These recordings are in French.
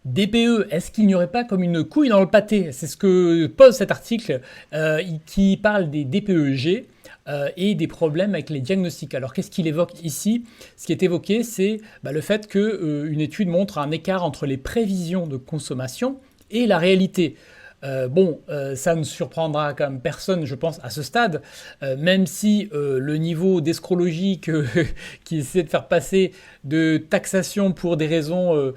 DPE, est-ce qu'il n'y aurait pas comme une couille dans le pâté? C'est ce que pose cet article qui parle des DPEG et des problèmes avec les diagnostics. Alors qu'est-ce qu'il évoque ici? Ce qui est évoqué, c'est le fait qu'une étude montre un écart entre les prévisions de consommation et la réalité. Ça ne surprendra quand même personne, je pense, à ce stade, même si le niveau d'escrologie qui essaie de faire passer de taxation pour des raisons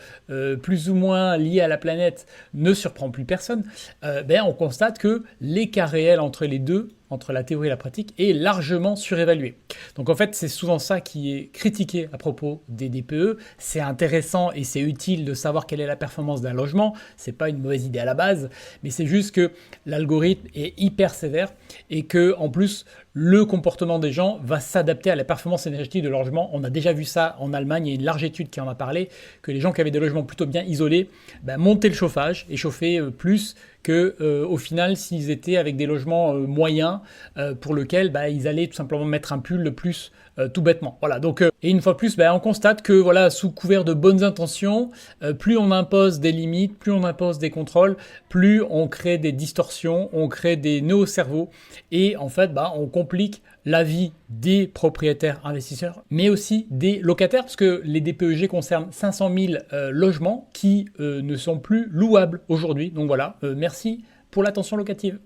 plus ou moins liées à la planète ne surprend plus personne, on constate que l'écart réel entre les deux, entre la théorie et la pratique, est largement surévalué. Donc en fait, c'est souvent ça qui est critiqué à propos des DPE. C'est intéressant et c'est utile de savoir quelle est la performance d'un logement. C'est pas une mauvaise idée à la base, mais c'est juste que l'algorithme est hyper sévère et que en plus le comportement des gens va s'adapter à la performance énergétique de leur logement. On a déjà vu ça en Allemagne, il y a une large étude qui en a parlé, que les gens qui avaient des logements plutôt bien isolés montaient le chauffage et chauffaient plus que au final s'ils étaient avec des logements moyens pour lesquels ils allaient tout simplement mettre un pull de plus tout bêtement. Voilà, donc et une fois de plus, on constate que voilà, sous couvert de bonnes intentions, plus on impose des limites, plus on impose des contrôles, plus on crée des distorsions, on crée des nœuds au cerveau et en fait on complique la vie des propriétaires investisseurs, mais aussi des locataires, parce que les DPEG concernent 500 000 logements qui ne sont plus louables aujourd'hui. Donc voilà, merci pour l'attention locative.